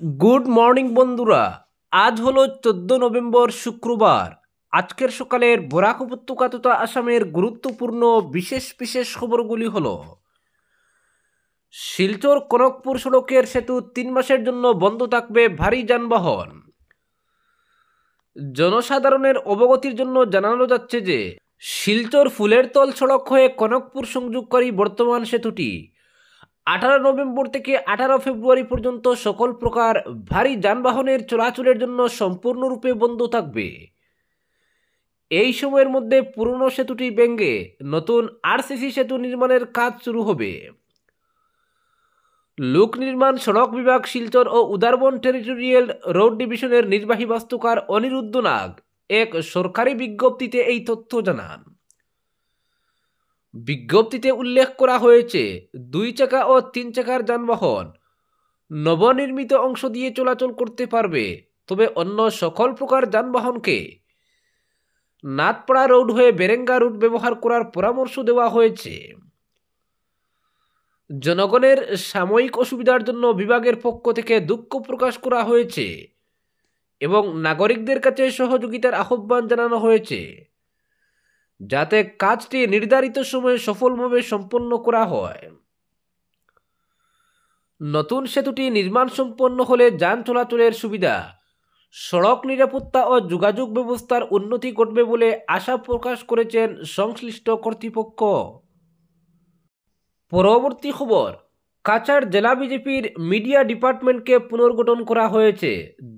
Good morning বন্ধুরা। আজ হলো 14 নভেম্বর, শুক্রবার। আজকের সকালের বরাক উপত্যকা তথা আসামের গুরুত্বপূর্ণ বিশেষ বিশেষ খবরগুলি হলো: শিলচর কনকপুর সড়কের সেতু 3 মাসের জন্য বন্ধ থাকবে ভারী যানবাহন। জনসাধারণের অবগতির জন্য জানানো যাচ্ছে যে শিলচর ফুলেরতল সড়ক হয়ে কনকপুর সংযোগকারী বর্তমান সেতুটি 18 নভেম্বর থেকে 18 ফেব্রুয়ারি পর্যন্ত সকল প্রকার ভারী যানবাহনের চলাচলের জন্য সম্পূর্ণরূপে বন্ধ থাকবে। এই সময়ের মধ্যে পুরনো সেতুটি ভেঙে নতুন আরসিসি সেতু নির্মাণের কাজ শুরু হবে। লোক নির্মাণ সড়ক বিভাগ শিলচর ও উদারবন টেরিটোরিয়াল রোড ডিভিশনের নির্বাহী বাস্তুকার অনিরুদ্ধ নাগ এক সরকারি বিজ্ঞপ্তিতে এই তথ্য জানান। বিজ্ঞপ্তিতে উল্লেখ করা হয়েছে, 2 চাকা ও 3 চাকার যানবাহন নবনির্মিত অংশ দিয়ে চলাচল করতে পারবে, তবে অন্য সকল প্রকার যানবাহনকে নাথপাড়া রোড হয়ে বেরেঙ্গা রুট ব্যবহার করার পরামর্শ দেওয়া হয়েছে। জনগণের সাময়িক অসুবিধার জন্য বিভাগের পক্ষ থেকে দুঃখ প্রকাশ করা হয়েছে এবং নাগরিকদের কাছে সহযোগিতার আহ্বান জানানো হয়েছে, যাতে কাজটি নির্ধারিত সময়ে সফলভাবে সম্পন্ন করা হয়। নতুন সেতুটি নির্মাণ সম্পন্ন হলে যান চলাচলের সুবিধা, সড়ক নিরাপত্তা ও যোগাযোগ ব্যবস্থার উন্নতি ঘটবে বলে আশা প্রকাশ করেছেন সংশ্লিষ্ট কর্তৃপক্ষ। পরবর্তী খবর, কাছাড় জেলা বিজেপির মিডিয়া ডিপার্টমেন্টকে পুনর্গঠন করা হয়েছে।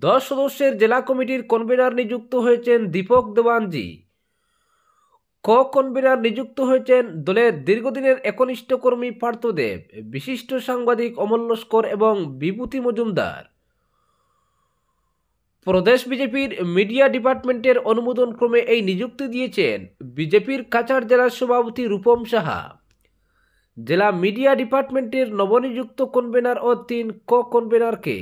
10 সদস্যের জেলা কমিটির কনভেনার নিযুক্ত হয়েছেন দীপক দেওয়ানজি। কনভেনার নিযুক্ত হয়েছেন দলের দীর্ঘদিনের একনিষ্ঠ কর্মী পার্থদেব, বিশিষ্ট সাংবাদিক অমল লস্কর এবং বিভূতি মজুমদার। প্রদেশ বিজেপির মিডিয়া ডিপার্টমেন্টের অনুমোদন ক্রমে এই নিযুক্তি দিয়েছেন বিজেপির কাছাড় জেলার সভাপতি রূপম সাহা। জেলা মিডিয়া ডিপার্টমেন্টের নবনিযুক্ত কনভেনার ও 3 কনভেনারকে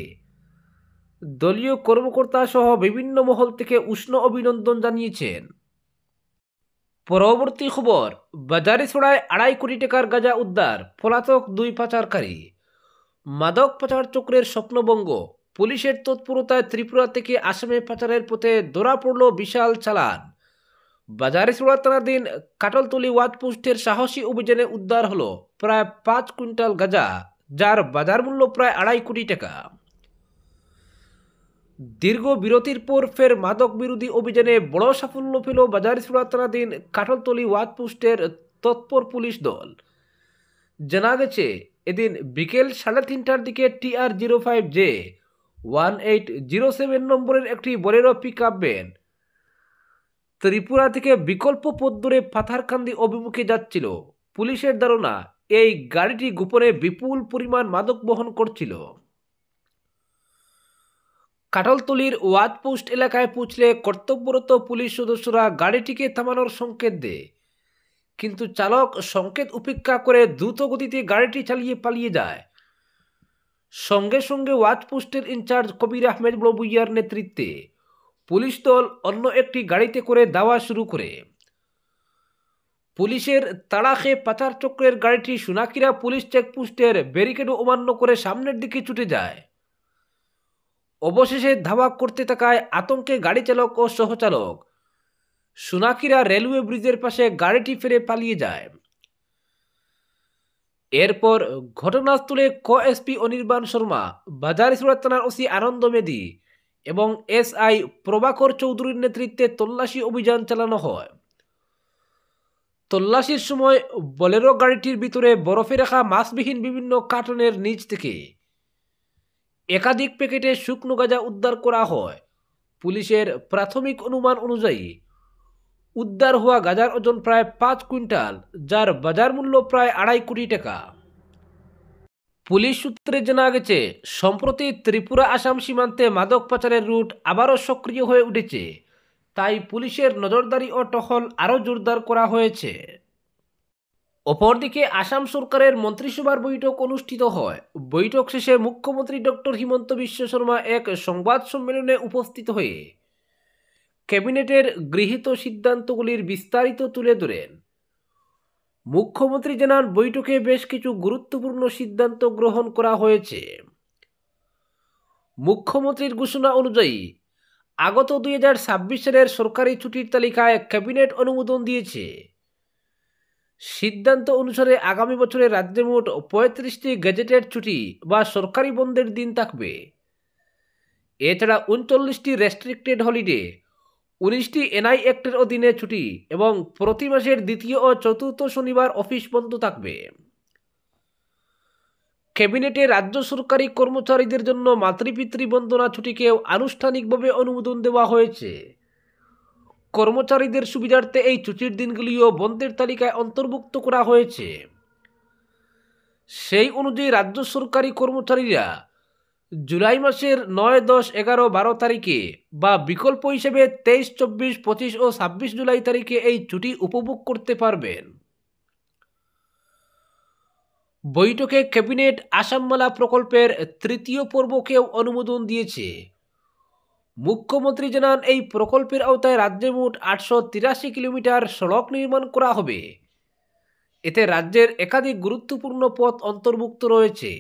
দলীয় কর্মকর্তা সহ বিভিন্ন মহল থেকে উষ্ণ অভিনন্দন জানিয়েছেন। পরবর্তী খবর, বাজারিছড়ায় 2.5 কোটি টাকার গাঁজা উদ্ধার, পলাতক 2 পাচারকারী। মাদক পাচার চক্রের স্বপ্নভঙ্গ, পুলিশের তৎপরতায় ত্রিপুরা থেকে আসামে পাচারের পথে ধরা পড়ল বিশাল চালান। বাজারিছড়া থানাধীন কাটলতলি ওয়াচপোস্টের সাহসী অভিযানে উদ্ধার হলো প্রায় 5 কুইন্টাল গাঁজা, যার বাজার মূল্য প্রায় 2.5 কোটি টাকা। দীর্ঘ বিরতির পর ফের মাদক বিরোধী অভিযানে বড় সাফল্য পেল বাজারিছড়া থানাধীন কাটলতলি ওয়াচপোস্টের তৎপর পুলিশ দল। জানা গেছে, এদিন বিকেল 3:30টার দিকে TR-05J 1807 নম্বরের একটি বোলেরো পিকআপ ভ্যান ত্রিপুরা থেকে বিকল্প পথ ধরে পাথারকান্দি অভিমুখে যাচ্ছিল। পুলিশের ধারণা, এই গাড়িটি গোপনে বিপুল পরিমাণ মাদক বহন করছিল। কাটলতলির ওয়াচপোস্ট এলাকায় পৌঁছলে কর্তব্যরত পুলিশ সদস্যরা গাড়িটিকে থামানোর সংকেত দেয়, কিন্তু চালক সংকেত উপেক্ষা করে দ্রুত গতিতে গাড়িটি চালিয়ে পালিয়ে যায়। সঙ্গে সঙ্গে ওয়াচপোস্টের ইনচার্জ কবির আহমেদ বড়বুইয়ার নেতৃত্বে পুলিশ দল অন্য একটি গাড়িতে করে দাওয়া শুরু করে। পুলিশের তাড়া খেয়ে পাচার চক্রের গাড়িটি সোনাকিরা পুলিশ চেকপোস্টের ব্যারিকেডও অমান্য করে সামনের দিকে ছুটে যায়। অবশেষে ধাওয়া করতে থাকায় আতঙ্কে গাড়ি চালক ও সহচালক সোনাকিরা রেলওয়ে ব্রিজের পাশে গাড়িটি ফেলে পালিয়ে যায়। এরপর ঘটনাস্থলে এসপি অনির্বাণ শর্মা, বাজারিছড়া থানার ওসি আনন্দ মেদি এবং SI প্রভাকর চৌধুরীর নেতৃত্বে তল্লাশি অভিযান চালানো হয়। তল্লাশির সময় বোলেরো গাড়িটির ভিতরে বরফে রাখা মাছবিহীন বিভিন্ন কার্টনের নিচ থেকে একাধিক প্যাকেটে শুকনো গাঁজা উদ্ধার করা হয়। পুলিশের প্রাথমিক অনুমান অনুযায়ী উদ্ধার হওয়া গাঁজার ওজন প্রায় 5 কুইন্টাল, যার বাজার মূল্য প্রায় 2.5 কোটি টাকা। পুলিশ সূত্রে জানা গেছে, সম্প্রতি ত্রিপুরা আসাম সীমান্তে মাদক পাচারের রুট আবারও সক্রিয় হয়ে উঠেছে, তাই পুলিশের নজরদারি ও টহল আরও জোরদার করা হয়েছে। অপরদিকে আসাম সরকারের মন্ত্রিসভার বৈঠক অনুষ্ঠিত হয়। বৈঠক শেষে মুখ্যমন্ত্রী ডক্টর হিমন্ত বিশ্ব শর্মা এক সংবাদ সম্মেলনে উপস্থিত হয়ে ক্যাবিনেটের গৃহীত সিদ্ধান্তগুলির বিস্তারিত তুলে ধরেন। মুখ্যমন্ত্রী জানান, বৈঠকে বেশ কিছু গুরুত্বপূর্ণ সিদ্ধান্ত গ্রহণ করা হয়েছে। মুখ্যমন্ত্রীর ঘোষণা অনুযায়ী আগত 2026 সালের সরকারি ছুটির তালিকায় ক্যাবিনেট অনুমোদন দিয়েছে। সিদ্ধান্ত অনুসারে আগামী বছরে রাজ্যে মোট 35টি গেজেটেড ছুটি বা সরকারি বন্ধের দিন থাকবে। এছাড়া 39টি রেস্ট্রিক্টেড হলিডে, 19টি এনআই অ্যাক্টের অধীনে ছুটি এবং প্রতি মাসের দ্বিতীয় ও চতুর্থ শনিবার অফিস বন্ধ থাকবে। ক্যাবিনেটে রাজ্য সরকারি কর্মচারীদের জন্য মাতৃপিতৃ বন্দনা ছুটিকেও আনুষ্ঠানিকভাবে অনুমোদন দেওয়া হয়েছে। কর্মচারীদের সুবিধার্থে এই ছুটির দিনগুলিও বন্ধের তালিকায় অন্তর্ভুক্ত করা হয়েছে। সেই অনুযায়ী রাজ্য সরকারি কর্মচারীরা জুলাই মাসের 9, 10, 11, 12 তারিখে বা বিকল্প হিসেবে 23, 24, 25 ও 26 জুলাই তারিখে এই ছুটি উপভোগ করতে পারবেন। বৈঠকে ক্যাবিনেট আসামমালা প্রকল্পের তৃতীয় পর্বকেও অনুমোদন দিয়েছে। মুখ্যমন্ত্রী জানান, এই প্রকল্পের আওতায় রাজ্যে মোট 883 কিলোমিটার সড়ক নির্মাণ করা হবে। এতে রাজ্যের একাধিক গুরুত্বপূর্ণ পথ অন্তর্ভুক্ত রয়েছে।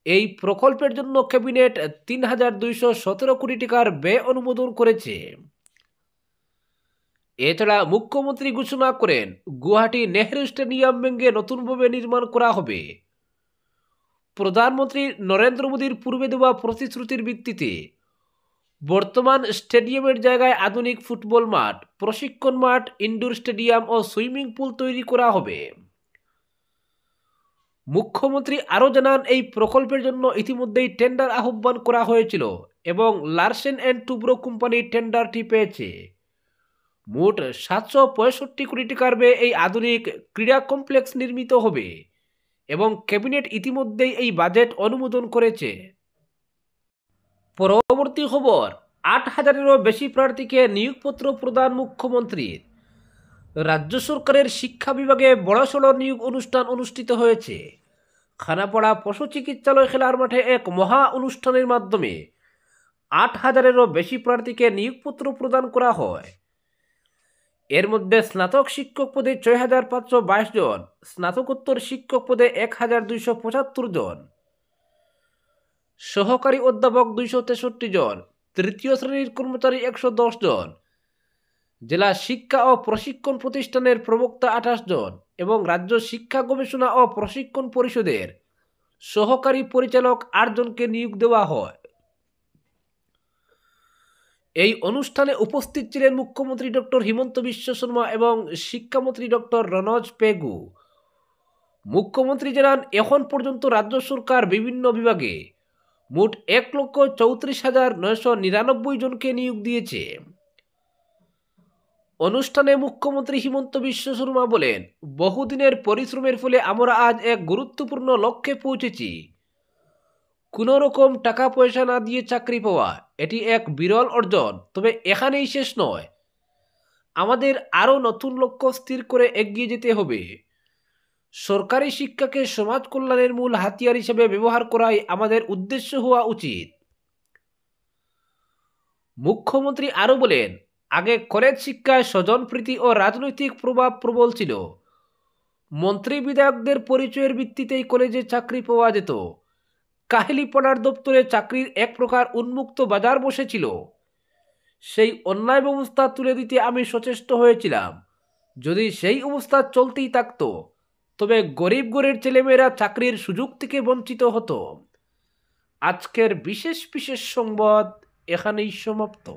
এই প্রকল্পের জন্য ক্যাবিনেট 3,217 কোটি টাকার ব্যয় অনুমোদন করেছে। এছাড়া মুখ্যমন্ত্রী ঘোষণা করেন, গুয়াহাটি নেহরু স্টেডিয়াম ভেঙে নতুনভাবে নির্মাণ করা হবে। প্রধানমন্ত্রী নরেন্দ্র মোদীর পূর্বে দেওয়া প্রতিশ্রুতির ভিত্তিতে বর্তমান স্টেডিয়ামের জায়গায় আধুনিক ফুটবল মাঠ, প্রশিক্ষণ মাঠ, ইনডোর স্টেডিয়াম ও সুইমিং পুল তৈরি করা হবে। মুখ্যমন্ত্রী আরও জানান, এই প্রকল্পের জন্য ইতিমধ্যেই টেন্ডার আহ্বান করা হয়েছিল এবং লারসেন অ্যান্ড টুব্রো কোম্পানি টেন্ডারটি পেয়েছে। মোট 765 কোটি টাকার ব্যয়ে এই আধুনিক ক্রীড়া কমপ্লেক্স নির্মিত হবে এবং ক্যাবিনেট ইতিমধ্যেই এই বাজেট অনুমোদন করেছে। পরবর্তী খবর, 8,000-এরও বেশি প্রার্থীকে নিয়োগপত্র প্রদান মুখ্যমন্ত্রীর। রাজ্য সরকারের শিক্ষা বিভাগে বড়সড় নিয়োগ অনুষ্ঠান অনুষ্ঠিত হয়েছে। খানাপাড়া পশু চিকিৎসালয় খেলার মাঠে এক মহা অনুষ্ঠানের মাধ্যমে 8,000-এরও বেশি প্রার্থীকে নিয়োগপত্র প্রদান করা হয়। এর মধ্যে স্নাতক শিক্ষক পদে 6,522 জন, স্নাতকোত্তর শিক্ষক পদে 1,275 জন, সহকারী অধ্যাপক 263 জন, তৃতীয় শ্রেণীর কর্মচারী 110 জন, জেলা শিক্ষা ও প্রশিক্ষণ প্রতিষ্ঠানের প্রবক্তা 28 জন এবং রাজ্য শিক্ষা গবেষণা ও প্রশিক্ষণ পরিষদের সহকারী পরিচালক 8 জনকে নিয়োগ দেওয়া হয়। এই অনুষ্ঠানে উপস্থিত ছিলেন মুখ্যমন্ত্রী ডক্টর হিমন্ত বিশ্ব শর্মা এবং শিক্ষামন্ত্রী ডক্টর রনজ পেগু। মুখ্যমন্ত্রী জানান, এখন পর্যন্ত রাজ্য সরকার বিভিন্ন বিভাগে মোট 1,34,999 জনকে নিয়োগ দিয়েছে। অনুষ্ঠানে মুখ্যমন্ত্রী হিমন্ত বিশ্ব শর্মা বলেন, বহুদিনের পরিশ্রমের ফলে আমরা আজ এক গুরুত্বপূর্ণ লক্ষ্যে পৌঁছেছি। কোনো রকম টাকা পয়সা না দিয়ে চাকরি পাওয়া এটি এক বিরল অর্জন, তবে এখানেই শেষ নয়। আমাদের আরও নতুন লক্ষ্য স্থির করে এগিয়ে যেতে হবে। সরকারি শিক্ষাকে সমাজ কল্যাণের মূল হাতিয়ার হিসেবে ব্যবহার করাই আমাদের উদ্দেশ্য হওয়া উচিত। মুখ্যমন্ত্রী আরও বলেন, আগে কলেজ শিক্ষায় স্বজনপ্রীতি ও রাজনৈতিক প্রভাব প্রবল ছিল। মন্ত্রী বিধায়কদের পরিচয়ের ভিত্তিতেই কলেজে চাকরি পাওয়া যেত। কাহিলিপাড়ার দপ্তরে চাকরির এক প্রকার উন্মুক্ত বাজার বসেছিল। সেই অন্যায় ব্যবস্থা তুলে দিতে আমি সচেষ্ট হয়েছিলাম। যদি সেই অবস্থা চলতেই থাকত তবে গরিব ঘরের ছেলেমেয়েরা চাকরির সুযোগ থেকে বঞ্চিত হতো। আজকের বিশেষ সংবাদ এখানেই সমাপ্ত।